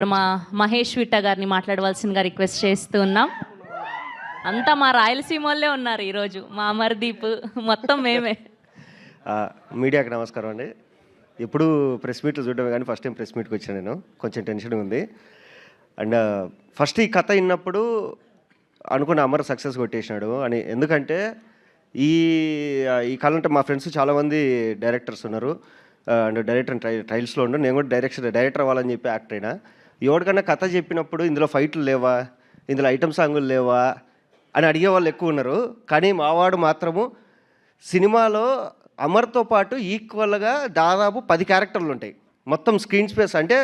మా మహేష్ విట్ట గారిని మాట్లాడవలసిందిగా రిక్వెస్ట్ చేస్తూ ఉన్నాం. అంతా మా రాయలసీమ వాళ్ళే ఉన్నారు ఈరోజు, మా అమర్దీప్ మొత్తం మేమే. మీడియాకి నమస్కారం అండి. ఎప్పుడు ప్రెస్ మీట్లు చూడడమే కానీ ఫస్ట్ టైం ప్రెస్ మీట్కి వచ్చాను. నేను కొంచెం టెన్షన్ ఉంది. అండ్ ఫస్ట్ ఈ కథ విన్నప్పుడు అనుకున్న అమర్ సక్సెస్ కొట్టేసినాడు అని. ఎందుకంటే ఈ ఈ కళ అంటే మా ఫ్రెండ్స్ చాలామంది డైరెక్టర్స్ ఉన్నారు. అండ్ డైరెక్టర్ ట్రైల్స్లో ఉండు. నేను కూడా డైరెక్టర్ అవ్వాలని చెప్పి యాక్ట్ అయినా. ఎవరికన్నా కథ చెప్పినప్పుడు ఇందులో ఫైట్లు లేవా, ఇందులో ఐటమ్ సాంగులు లేవా అని అడిగే వాళ్ళు ఎక్కువ ఉన్నారు. కానీ మావాడు మాత్రము సినిమాలో అమర్తో పాటు ఈక్వల్గా దాదాపు 10 క్యారెక్టర్లు ఉంటాయి. మొత్తం స్క్రీన్ స్పేస్ అంటే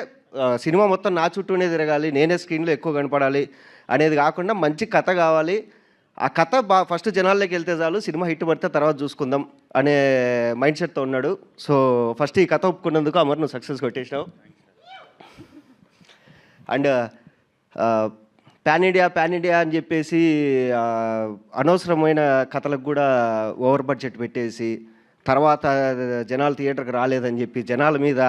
సినిమా మొత్తం నా చుట్టూనే తిరగాలి, నేనే స్క్రీన్లో ఎక్కువ కనపడాలి అనేది కాకుండా మంచి కథ కావాలి. ఆ కథ ఫస్ట్ జనాల్లోకి వెళ్తే చాలు, సినిమా హిట్ పడితే తర్వాత చూసుకుందాం అనే మైండ్ సెట్తో ఉన్నాడు. సో ఫస్ట్ ఈ కథ ఒప్పుకున్నందుకు అమర్ నువ్వు సక్సెస్ కొట్టేసినావు. అండ్ పాన్ ఇండియా అని చెప్పేసి అనవసరమైన కథలకు కూడా ఓవర్ బడ్జెట్ పెట్టేసి తర్వాత జనాలు థియేటర్కి రాలేదని చెప్పి జనాల మీద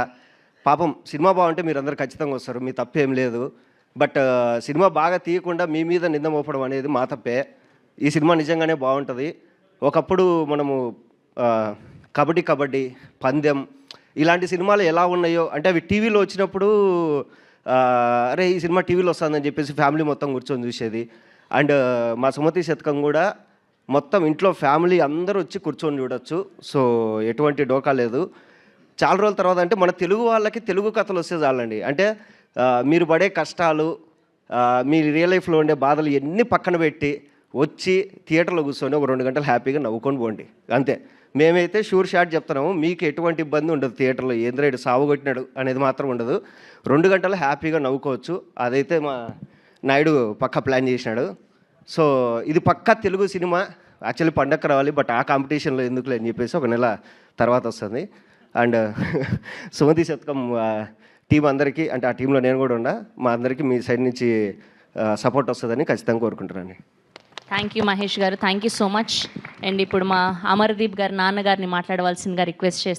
పాపం సినిమా బాగుంటే మీరు అందరు ఖచ్చితంగా వస్తారు, మీ తప్పేం లేదు. బట్ సినిమా బాగా తీయకుండా మీ మీద నింద మోపడం అనేది మా తప్పే. ఈ సినిమా నిజంగానే బాగుంటుంది. ఒకప్పుడు మనము కబడ్డీ పందెం ఇలాంటి సినిమాలు ఎలా ఉన్నాయో అంటే అవి టీవీలో వచ్చినప్పుడు అరే ఈ సినిమా టీవీలో వస్తుందని చెప్పేసి ఫ్యామిలీ మొత్తం కూర్చొని చూసేది. అండ్ మా సుమతి శతకం కూడా మొత్తం ఇంట్లో ఫ్యామిలీ అందరూ వచ్చి కూర్చొని చూడొచ్చు. సో ఎటువంటి డోకా లేదు. చాలా రోజుల తర్వాత అంటే మన తెలుగు వాళ్ళకి తెలుగు కథలు వస్తే చాలండి. అంటే మీరు పడే కష్టాలు, మీ రియల్ లైఫ్లో ఉండే బాధలు ఎన్ని పక్కన పెట్టి వచ్చి థియేటర్లో కూర్చొని ఒక 2 గంటలు హ్యాపీగా నవ్వుకొని పోండి అంతే. మేమైతే షూర్ షాట్ చెప్తున్నాము, మీకు ఎటువంటి ఇబ్బంది ఉండదు. థియేటర్లో ఏంద్రేడు సావుగొట్టినాడు అనేది మాత్రం ఉండదు. 2 గంటలు హ్యాపీగా నవ్వుకోవచ్చు. అదైతే మా నాయుడు పక్కా ప్లాన్ చేసినాడు. సో ఇది పక్కా తెలుగు సినిమా. యాక్చువల్లీ పండగ రావాలి, బట్ ఆ కాంపిటీషన్లో ఎందుకులే అని చెప్పేసి 1 నెల తర్వాత వస్తుంది. అండ్ సుమతి శతకం టీం అందరికీ, అంటే ఆ టీంలో నేను కూడా ఉన్నా, మా అందరికీ మీ సైడ్ నుంచి సపోర్ట్ వస్తుందని ఖచ్చితంగా కోరుకుంటున్నాను. థ్యాంక్ యూ మహేష్ గారు, thank you so much. And ఇప్పుడు మా అమర్దీప్ గారు నాన్నగారిని మాట్లాడవలసిందిగా రిక్వెస్ట్ చేస్తున్నాను.